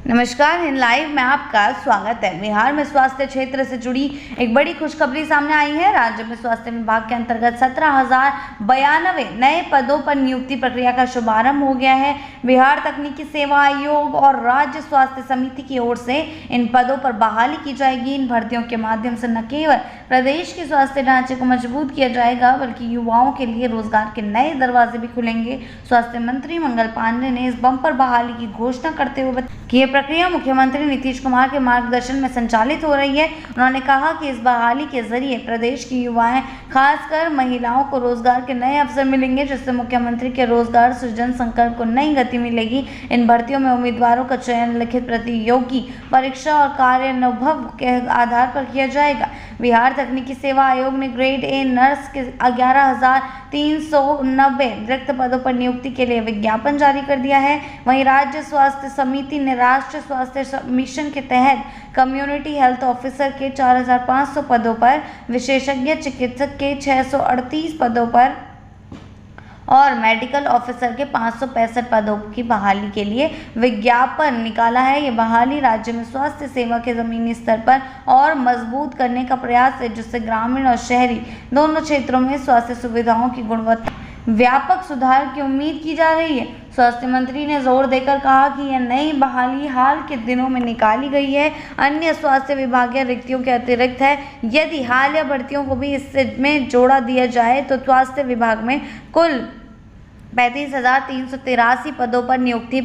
नमस्कार, हिंद लाइव में आपका स्वागत है। बिहार में स्वास्थ्य क्षेत्र से जुड़ी एक बड़ी खुशखबरी सामने आई है। राज्य में स्वास्थ्य विभाग के अंतर्गत 17,092 नए पदों पर नियुक्ति प्रक्रिया का शुभारंभ हो गया है। बिहार तकनीकी सेवा आयोग और राज्य स्वास्थ्य समिति की ओर से इन पदों पर बहाली की जाएगी। इन भर्तियों के माध्यम से न केवल प्रदेश के स्वास्थ्य ढांचे को मजबूत किया जाएगा, बल्कि युवाओं के लिए रोजगार के नए दरवाजे भी खुलेंगे। स्वास्थ्य मंत्री मंगल पांडे ने इस बम्पर बहाली की घोषणा करते हुए बताया कि यह प्रक्रिया मुख्यमंत्री नीतीश कुमार के मार्गदर्शन में संचालित हो रही है। उन्होंने कहा कि इस बहाली के जरिए प्रदेश की युवाएं, खासकर महिलाओं को रोजगार के नए अवसर मिलेंगे, जिससे मुख्यमंत्री के रोजगार सृजन संकल्प को नई गति मिलेगी। इन भर्तियों में उम्मीदवारों का चयन लिखित प्रतियोगी परीक्षा और कार्यानुभव के आधार पर किया जाएगा। बिहार तकनीकी सेवा आयोग ने ग्रेड ए नर्स के 11,390 रिक्त पदों पर नियुक्ति के लिए विज्ञापन जारी कर दिया है। वहीं राज्य स्वास्थ्य समिति ने राष्ट्रीय स्वास्थ्य मिशन के तहत कम्युनिटी हेल्थ ऑफिसर के 4,500 पदों पर, विशेषज्ञ चिकित्सक के 638 पदों पर और मेडिकल ऑफिसर के 565 पदों की बहाली के लिए विज्ञापन निकाला है। ये बहाली राज्य में स्वास्थ्य सेवा के जमीनी स्तर पर और मजबूत करने का प्रयास है, जिससे ग्रामीण और शहरी दोनों क्षेत्रों में स्वास्थ्य सुविधाओं की गुणवत्ता व्यापक सुधार की उम्मीद की जा रही है। स्वास्थ्य मंत्री ने जोर देकर कहा कि यह नई बहाली हाल के दिनों में निकाली गई है, अन्य स्वास्थ्य विभागीय रिक्तियों के अतिरिक्त है। यदि हालिया भर्तियों को भी इसमें जोड़ा दिया जाए तो स्वास्थ्य विभाग में कुल 35,383 पदों पर नियुक्ति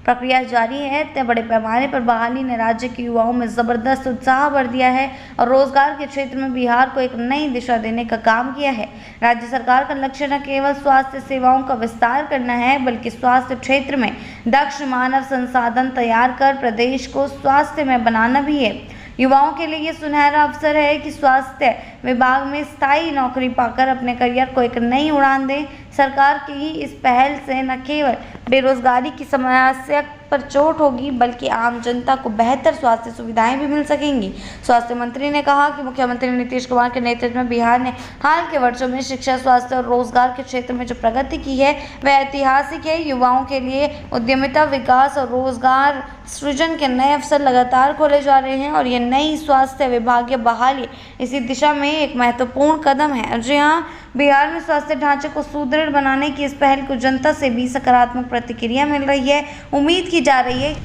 प्रक्रिया जारी है। इतने बड़े पैमाने पर बहाली ने राज्य के युवाओं में जबरदस्त उत्साह भर दिया है और रोजगार के क्षेत्र में बिहार को एक नई दिशा देने का काम किया है। राज्य सरकार का लक्ष्य न केवल स्वास्थ्य सेवाओं का विस्तार करना है, बल्कि स्वास्थ्य क्षेत्र में दक्ष मानव संसाधन तैयार कर प्रदेश को स्वास्थ्य में बनाना भी है। युवाओं के लिए ये सुनहरा अवसर है कि स्वास्थ्य विभाग में स्थायी नौकरी पाकर अपने करियर को एक नई उड़ान दें। सरकार की ही इस पहल से न केवल बेरोजगारी की समस्या पर चोट होगी, बल्कि आम जनता को बेहतर स्वास्थ्य सुविधाएं भी मिल सकेंगी। स्वास्थ्य मंत्री ने कहा कि मुख्यमंत्री नीतीश कुमार के नेतृत्व में बिहार ने हाल के वर्षों में शिक्षा, स्वास्थ्य और रोजगार के क्षेत्र में जो प्रगति की है वह ऐतिहासिक है। युवाओं के लिए उद्यमिता, विकास और रोजगार सृजन के नए अवसर लगातार खोले जा रहे हैं और ये नई स्वास्थ्य विभागीय बहाली इसी दिशा में एक महत्वपूर्ण कदम है। जी हाँ, बिहार में स्वास्थ्य ढांचे को सुदृढ़ बनाने की इस पहल को जनता से भी सकारात्मक प्रतिक्रिया मिल रही है। उम्मीद की जा रही है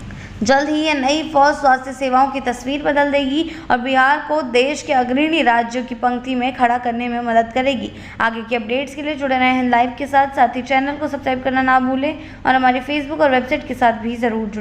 जल्द ही ये नई फौज स्वास्थ्य सेवाओं की तस्वीर बदल देगी और बिहार को देश के अग्रणी राज्यों की पंक्ति में खड़ा करने में मदद करेगी। आगे की अपडेट्स के लिए जुड़े रहें लाइव के साथ ही चैनल को सब्सक्राइब करना ना भूलें और हमारे फेसबुक और वेबसाइट के साथ भी ज़रूर जुड़ें।